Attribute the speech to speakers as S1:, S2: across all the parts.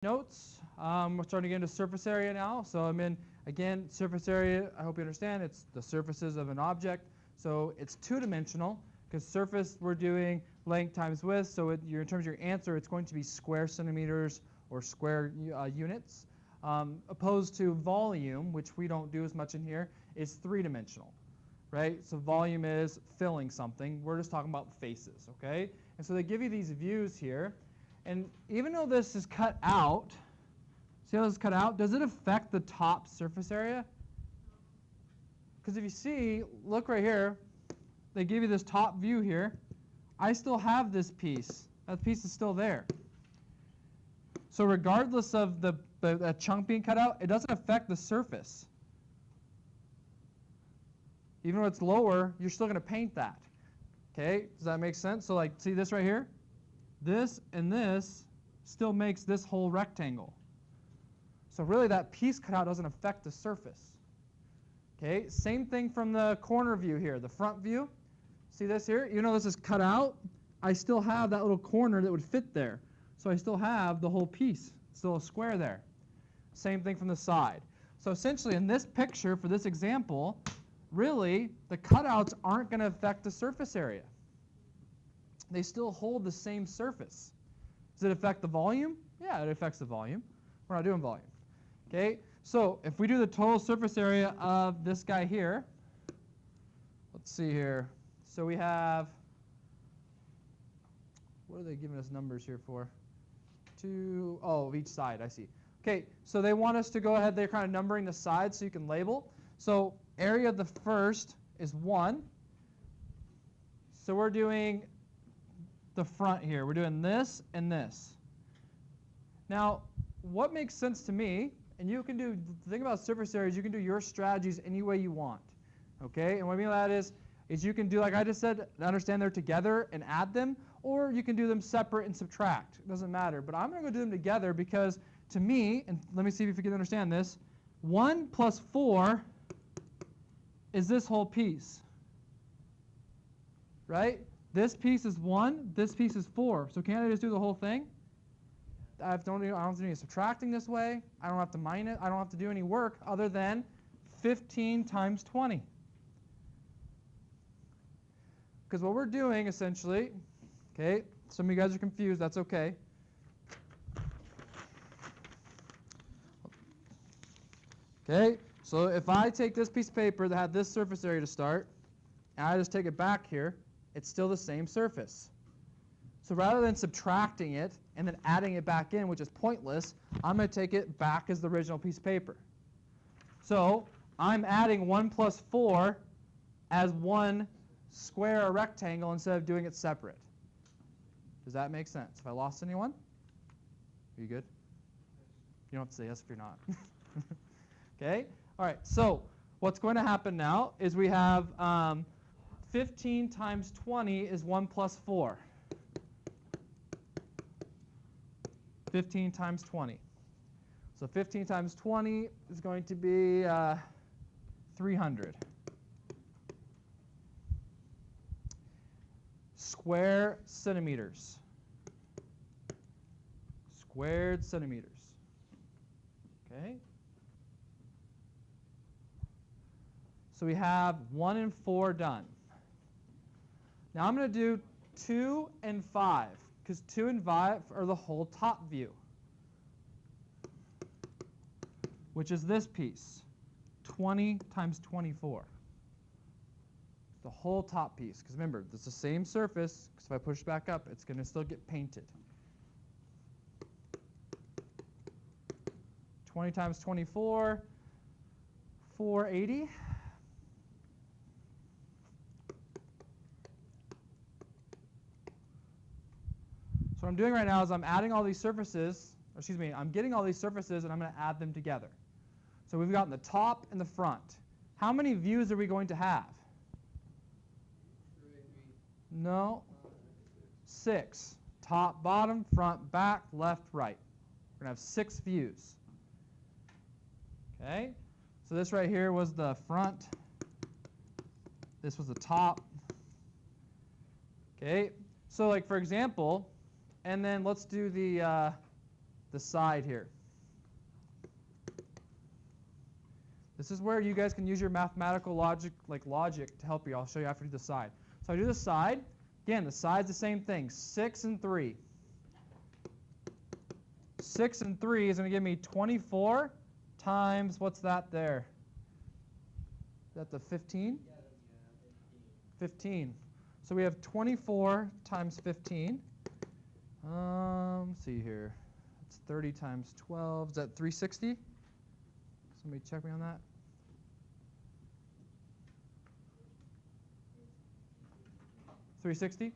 S1: Notes. We're starting to get into surface area now. So I'm in, again, surface area, I hope you understand, it's the surfaces of an object. So it's two-dimensional because surface we're doing length times width. So in terms of your answer, it's going to be square centimeters or square units. Opposed to volume, which we don't do as much in here, is three-dimensional. Right? So volume is filling something. We're just talking about faces, okay? And so they give you these views here. And even though this is cut out, see how this is cut out? Does it affect the top surface area? Because if you see, look right here, they give you this top view here. I still have this piece. That piece is still there. So regardless of the chunk being cut out, it doesn't affect the surface. Even though it's lower, you're still going to paint that. Okay, does that make sense? So like, see this right here? This and this still makes this whole rectangle. So really that piece cut out doesn't affect the surface. Okay, same thing from the corner view here, the front view. See this here? Even though this is cut out, I still have that little corner that would fit there. So I still have the whole piece, still a square there. Same thing from the side. So essentially in this picture, for this example, really the cutouts aren't going to affect the surface area. They still hold the same surface. Does it affect the volume? Yeah, it affects the volume. We're not doing volume. Okay, so if we do the total surface area of this guy here, let's see here. So we have, what are they giving us numbers here for? Of each side, I see. Okay, so they want us to go ahead, they're kind of numbering the sides so you can label. So area of the first is 1. So we're doing the front here. We're doing this and this. Now, what makes sense to me, and you can do, the thing about surface areas, you can do your strategies any way you want. Okay, and what I mean by that is you can do, like I just said, understand they're together and add them, or you can do them separate and subtract. It doesn't matter. But I'm going to go do them together because to me, and let me see if you can understand this, 1 plus 4 is this whole piece. Right? This piece is 1, this piece is 4. So can't I just do the whole thing? I don't have to do any subtracting this way. I don't have to mine it. I don't have to do any work other than 15 times 20. Because what we're doing essentially, okay, some of you guys are confused, that's okay. Okay, so if I take this piece of paper that had this surface area to start, and I just take it back here, it's still the same surface. So rather than subtracting it and then adding it back in, which is pointless, I'm going to take it back as the original piece of paper. So I'm adding 1 plus 4 as one square or rectangle instead of doing it separate. Does that make sense? Have I lost anyone? Are you good? You don't have to say yes if you're not. Okay? All right, so what's going to happen now is we have 15 times 20 is 1 plus 4. 15 times 20. So 15 times 20 is going to be 300. Square centimeters. Squared centimeters. Okay? So we have 1 and 4 done. Now I'm going to do 2 and 5, because 2 and 5 are the whole top view, which is this piece, 20 times 24. The whole top piece, because remember, it's the same surface, because if I push back up, it's going to still get painted. 20 times 24, 480. So what I'm doing right now is I'm adding all these surfaces, I'm getting all these surfaces and I'm going to add them together. So we've gotten the top and the front. How many views are we going to have? No. 6. Top, bottom, front, back, left, right. We're going to have 6 views. Okay? So this right here was the front. This was the top. Okay? So like for example, and then let's do the the side here. This is where you guys can use your mathematical logic to help you. I'll show you after I do the side. So I do the side. Again, the side's the same thing, 6 and 3. 6 and 3 is going to give me 24 times, what's that there? Is that the 15? 15. So we have 24 times 15. Let's see here. It's 30 times 12. Is that 360? Somebody check me on that. $360.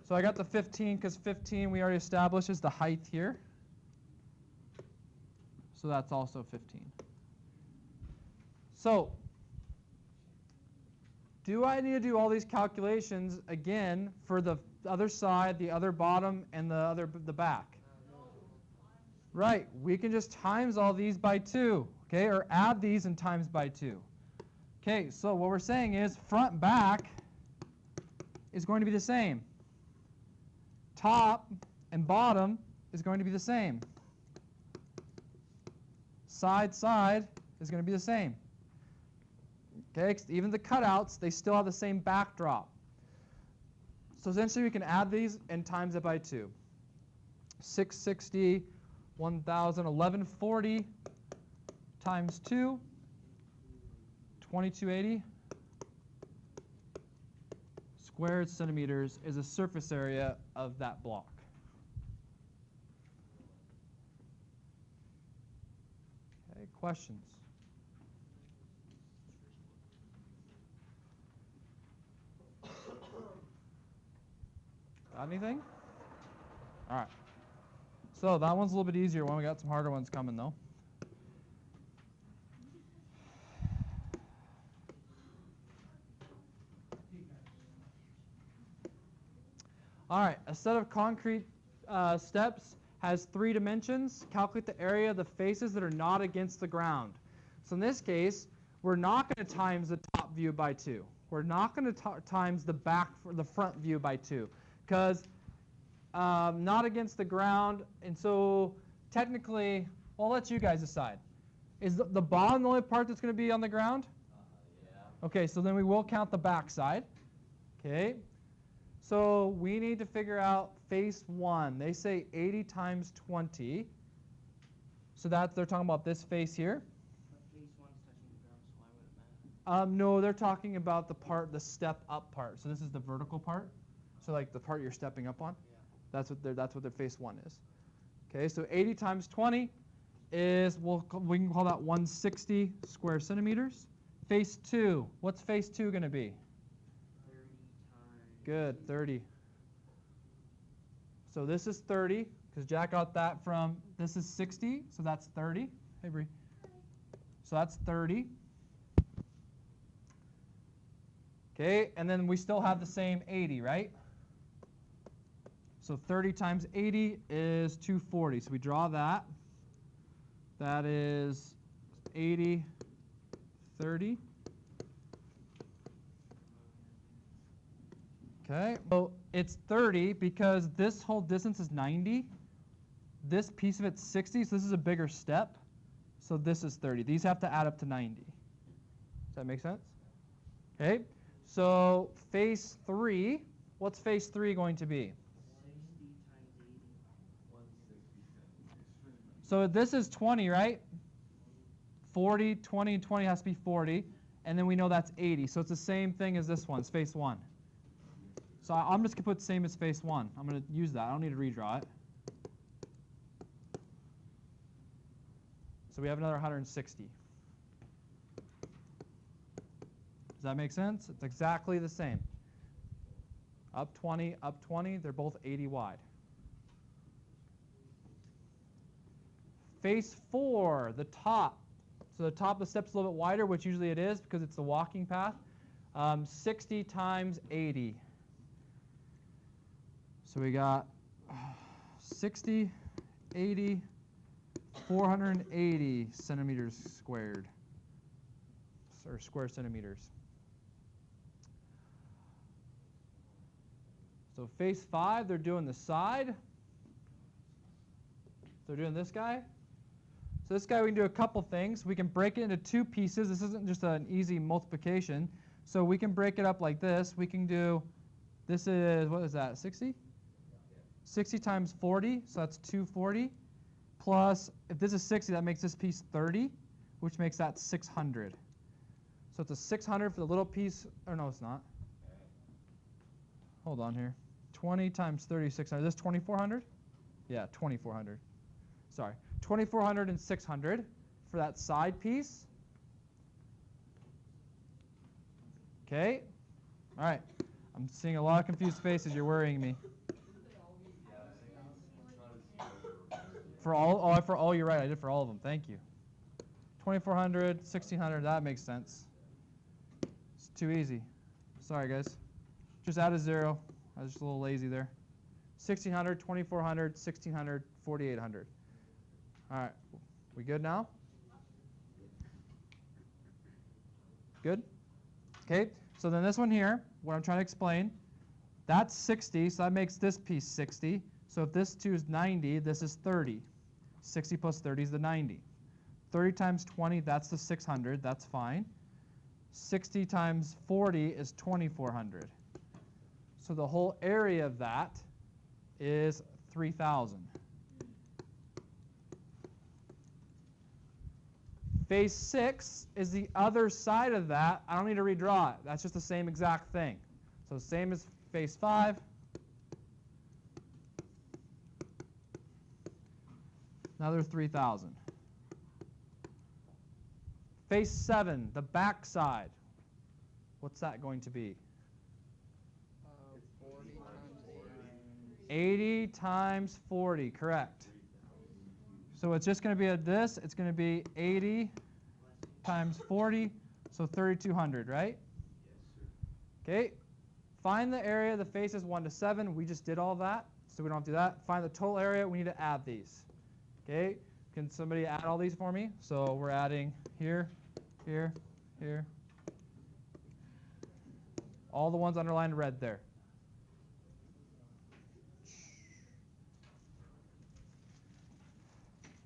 S1: So I got the 15 because 15 we already established is the height here. So that's also 15. So do I need to do all these calculations again for the other side, the other bottom, and the back? Right. We can just times all these by 2, okay, or add these and times by 2. Okay, so what we're saying is front and back is going to be the same. Top and bottom is going to be the same. Side is going to be the same. Okay, even the cutouts, they still have the same backdrop. So essentially we can add these and times it by 2. 660, 1,000, 1140 times 2, 2280 squared centimeters is a surface area of that block. Okay, questions? Got anything? All right. So that one's a little bit easier one. We got some harder ones coming, though. All right, a set of concrete steps has 3 dimensions. Calculate the area of the faces that are not against the ground. So in this case, we're not going to times the top view by 2. We're not going to times the front view by 2, because not against the ground. And so technically, well, I'll let you guys decide. Is the bottom the only part that's going to be on the ground? Yeah. Okay, so then we will count the back side. Okay. So we need to figure out face 1. They say 80 times 20. So they're talking about this face here.
S2: But face 1's touching the ground, so why would it matter?
S1: No, they're talking about the step up part. So this is the vertical part. So like the part you're stepping up on. Yeah. That's what their face 1 is. Okay, so 80 times 20 is, we can call that 160 square centimeters. Face 2, what's face 2 going to be? Good, 30. So this is 30, because Jack got that from, this is 60, so that's 30. Hey, Bree. So that's 30. Okay, and then we still have the same 80, right? So 30 times 80 is 240. So we draw that. That is 80, 30. Okay, so it's 30 because this whole distance is 90. This piece of it's 60, so this is a bigger step. So this is 30. These have to add up to 90. Does that make sense? Okay, so face 3, what's face 3 going to be?
S2: 60 times 80. 160.
S1: So this is 20, right? 40, 20, and 20 has to be 40. And then we know that's 80. So it's the same thing as this one, it's face 1. So I'm just going to put same as face 1. I'm going to use that. I don't need to redraw it. So we have another 160. Does that make sense? It's exactly the same. Up 20, up 20. They're both 80 wide. Face 4, the top. So the top of the step's a little bit wider, which usually it is because it's the walking path. 60 times 80. So we got 60, 80, 480 centimeters squared, or square centimeters. So face 5, they're doing the side. So we're doing this guy. So this guy, we can do a couple things. We can break it into two pieces. This isn't just an easy multiplication. So we can break it up like this. We can do, this is, what is that, 60? 60 times 40, so that's 240. Plus, if this is 60, that makes this piece 30, which makes that 600. So it's a 600 for the little piece, or no, it's not. Hold on here. 20 times 30, 600. Is this 2,400? Yeah, 2,400. Sorry. 2,400 and 600 for that side piece. Okay. All right. I'm seeing a lot of confused faces. You're worrying me. For all, you're right. I did for all of them. Thank you. 2,400, 1,600. That makes sense. It's too easy. Sorry, guys. Just add a 0. I was just a little lazy there. 1,600, 2,400, 1,600, 4,800. All right. We good now? Good? Okay. So then this one here, what I'm trying to explain, that's 60, so that makes this piece 60. So if this 2 is 90, this is 30. 60 plus 30 is the 90. 30 times 20, that's the 600. That's fine. 60 times 40 is 2,400. So the whole area of that is 3,000. Phase 6 is the other side of that. I don't need to redraw it. That's just the same exact thing. So same as phase 5. Another 3,000. Phase 7, the back side. What's that going to be?
S2: 40 times
S1: 80 times 40, correct. So it's just going to be this. It's going to be 80 times 40, so 3,200, right? Okay. Find the area. The face is 1 to 7. We just did all that, so we don't have to do that. Find the total area. We need to add these. Okay. Can somebody add all these for me? So we're adding here, here, here. All the ones underlined red there.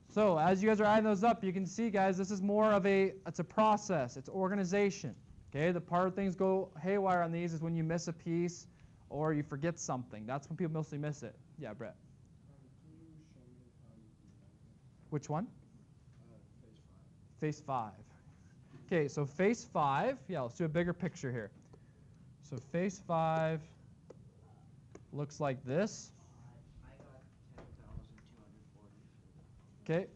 S1: So as you guys are adding those up, you can see, guys, this is more of it's a process. It's organization. Okay, the part of things go haywire on these is when you miss a piece or you forget something. That's when people mostly miss it. Yeah, Brett. Which one? Phase 5. Okay, so phase 5, yeah, let's do a bigger picture here. So phase 5 looks like this.
S2: I got 10,240.
S1: Okay.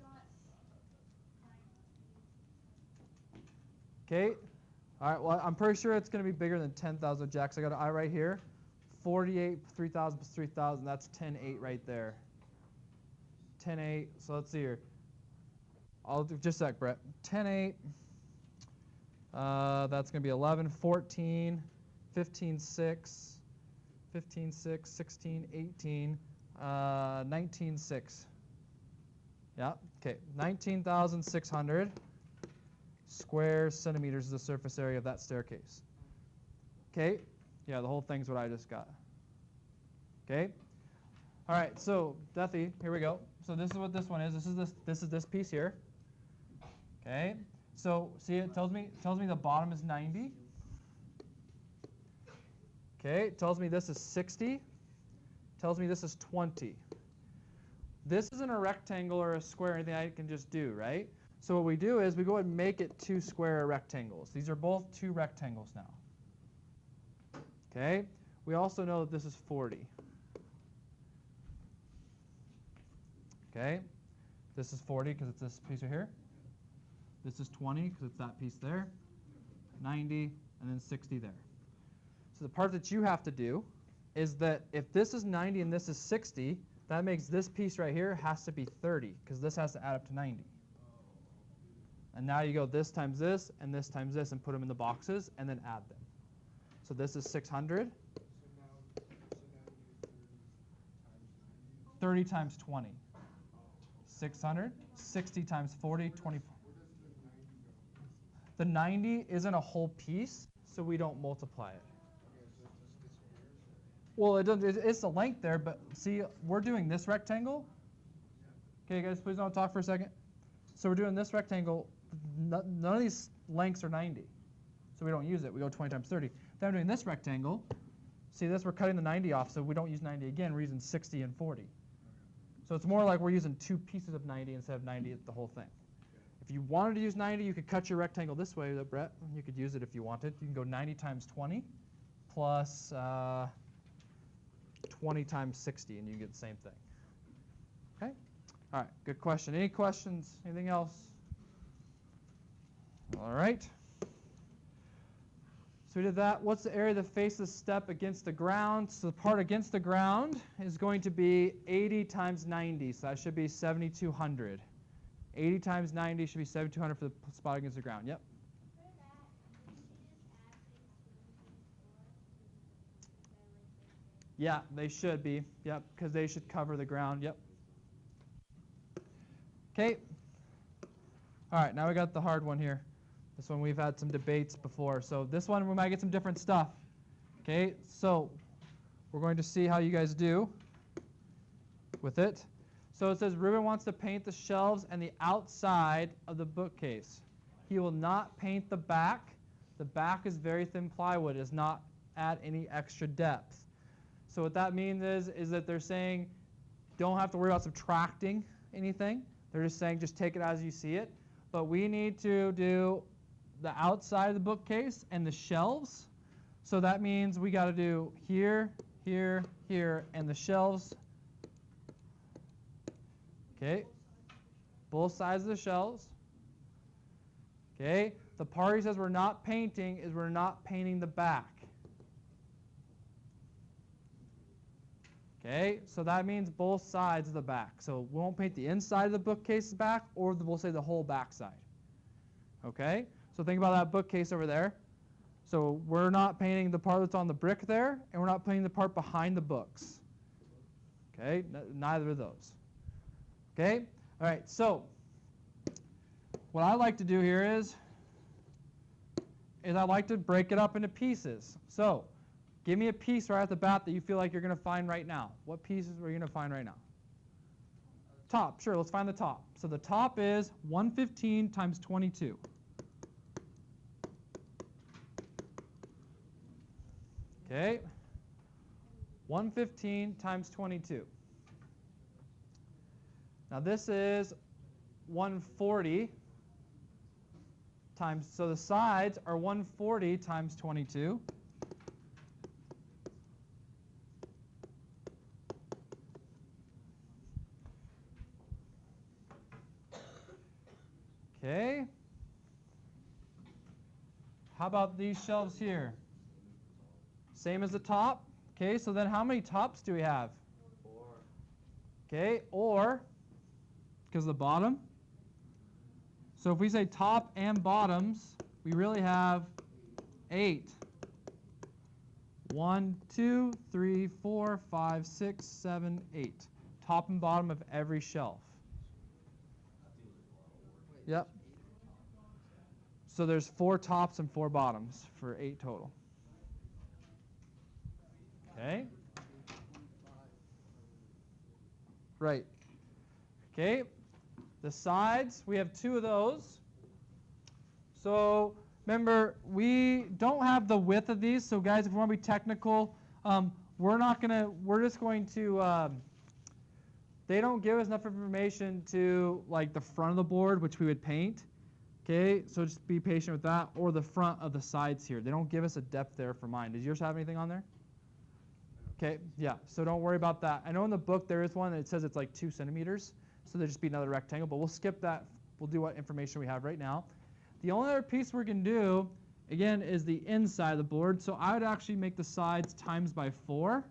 S1: Okay. All right, well, I'm pretty sure it's going to be bigger than 10,000 jacks. I got an I right here. 48, 3,000 plus 3,000, that's 10,8 right there. 10,8, so let's see here. I'll do just a sec, Brett. 10,8, that's going to be 11, 14, 15, 6, 15, 6, 16, 18, 19, 6. Yeah, okay, 19,600 square centimeters is the surface area of that staircase. Okay, yeah, the whole thing's what I just got. Okay, all right, so Deathy, here we go. So this is what this one is. This is this piece here. Okay, so see, it tells me the bottom is 90. Okay, it tells me this is 60. Tells me this is 20. This isn't a rectangle or a square or anything I can just do, right? So what we do is we go and make it 2 square rectangles. These are both 2 rectangles now. Okay, we also know that this is 40. Okay, this is 40 because it's this piece right here. This is 20 because it's that piece there. 90, and then 60 there. So the part that you have to do is that if this is 90 and this is 60, that makes this piece right here has to be 30 because this has to add up to 90. And now you go this times this and this times this and put them in the boxes and then add them. So this is 600. 30 times 20. 600. 60 times 40, 24. The 90 isn't a whole piece, so we don't multiply it. Well, it's the length there, but see, we're doing this rectangle. Okay, guys, please don't talk for a second. So we're doing this rectangle. None of these lengths are 90. So we don't use it. We go 20 times 30. Then I'm doing this rectangle. See this? We're cutting the 90 off, so we don't use 90 again. We're using 60 and 40. So it's more like we're using 2 pieces of 90 instead of 90 the whole thing. If you wanted to use 90, you could cut your rectangle this way, Brett. You could use it if you wanted. You can go 90 times 20 plus 20 times 60, and you get the same thing. Okay? All right, good question. Any questions? Anything else? All right. So we did that. What's the area that faces the step against the ground? So the part against the ground is going to be 80 times 90. So that should be 7,200. 80 times 90 should be 7,200 for the spot against the ground. Yep. Yeah, they should be. Yep, because they should cover the ground. Yep. Okay. All right, now we got the hard one here. This one we've had some debates before. So this one we might get some different stuff. Okay, so we're going to see how you guys do with it. So it says Ruben wants to paint the shelves and the outside of the bookcase. He will not paint the back. The back is very thin plywood. It does not add any extra depth. So what that means is that they're saying don't have to worry about subtracting anything. They're just saying just take it as you see it. But we need to do the outside of the bookcase and the shelves. So that means we got to do here, here, here, and the shelves. Okay, both sides of the shelves. Okay, the part he says we're not painting is we're not painting the back. Okay, so that means both sides of the back. So we won't paint the inside of the bookcase back, or we'll say the whole back side. Okay, so think about that bookcase over there. So we're not painting the part that's on the brick there, and we're not painting the part behind the books. Okay, neither of those. Okay, all right, so what I like to do here is I like to break it up into pieces. So give me a piece right at the bat that you feel like you're going to find right now. What pieces are you going to find right now? Top, sure, let's find the top. So the top is 115 times 22. Okay, 115 times 22. Now this is 140 times, so the sides are 140 times 22. Okay. How about these shelves here? Same as the top. Okay, so then how many tops do we have? 4. Okay, or, because of the bottom. So if we say top and bottoms, we really have 8. 1, 2, 3, 4, 5, 6, 7, 8. Top and bottom of every shelf. Yep. So there's 4 tops and 4 bottoms for 8 total. Okay. Right. Okay. The sides, we have 2 of those. So remember, we don't have the width of these. So guys, if we want to be technical, we're just going to, they don't give us enough information to like the front of the board, which we would paint. Okay, so just be patient with that, or the front of the sides here. They don't give us a depth there for mine. Does yours have anything on there? Okay, yeah, so don't worry about that. I know in the book there is one that says it's like 2 centimeters, so there'll just be another rectangle, but we'll skip that. We'll do what information we have right now. The only other piece we're going to do, again, is the inside of the board. So I would actually make the sides times by 4.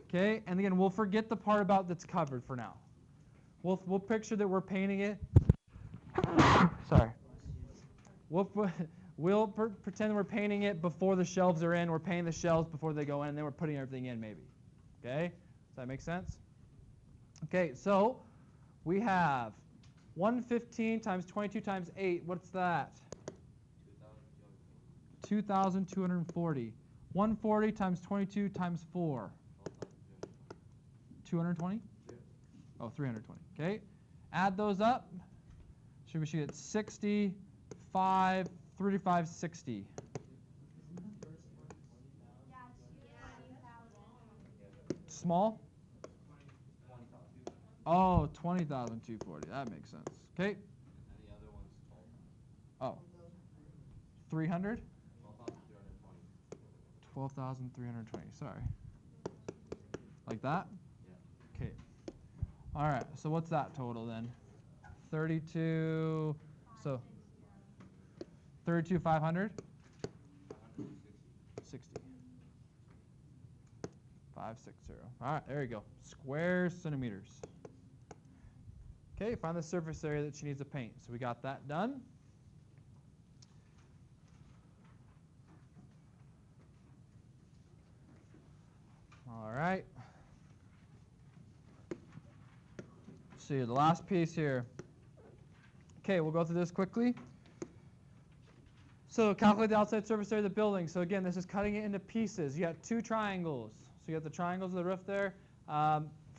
S1: Okay, and again, we'll forget the part about that's covered for now. We'll picture that we're painting it. Sorry. We'll pretend we're painting it before the shelves are in. We're painting the shelves before they go in, and then we're putting everything in maybe. Okay? Does that make sense? Okay, so we have 115 times 22 times 8. What's that? 2,240. 140 times 22 times 4. 220? Oh, 320. Okay. Add those up. We should get 60, 5, 35, 60. Small? Oh, 20,240. That makes sense. Okay.
S2: And the other one's 12,000.
S1: Oh. 300?
S2: 12,320.
S1: 12,320. Sorry. Like that?
S2: Yeah.
S1: Okay. All right. So what's that total then? 32. So 32, 500? 60. 560. All right. There you go. Square centimeters. Okay. Find the surface area that she needs to paint. So we got that done. All right. See the last piece here. Okay, we'll go through this quickly. So calculate the outside surface area of the building. So again, this is cutting it into pieces. You got two triangles. So you got the triangles of the roof there.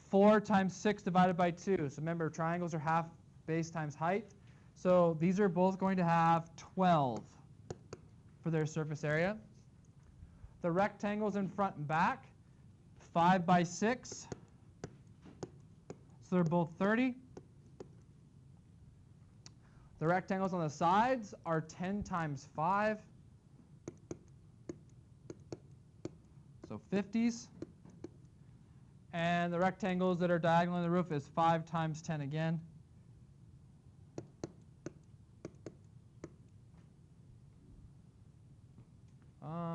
S1: 4 times 6 divided by 2. So remember, triangles are half base times height. So these are both going to have 12 for their surface area. The rectangles in front and back, 5 by 6. So they're both 30. The rectangles on the sides are 10 times 5. So 50s. And the rectangles that are diagonal in the roof is 5 times 10 again.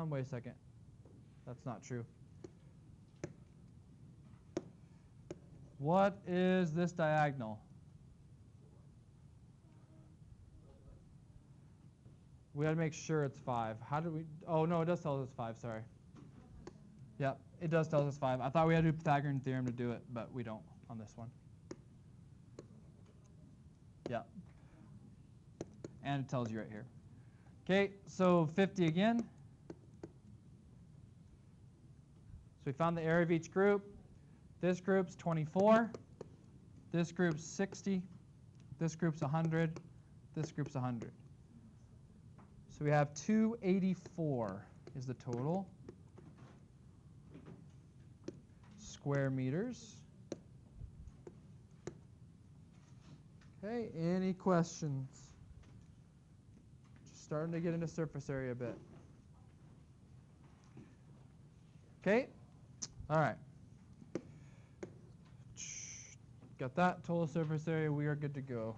S1: Wait a second. That's not true. What is this diagonal? We got to make sure it's 5. How did we? Oh, no, it does tell us it's 5. Sorry. Yep, it does tell us it's 5. I thought we had to do Pythagorean theorem to do it, but we don't on this one. Yep. And it tells you right here. Okay, so 50 again. So we found the area of each group. This group's 24. This group's 60. This group's 100. This group's 100. So we have 284 is the total square meters. Okay, any questions? Just starting to get into surface area a bit. Okay, all right. Got that total surface area. We are good to go.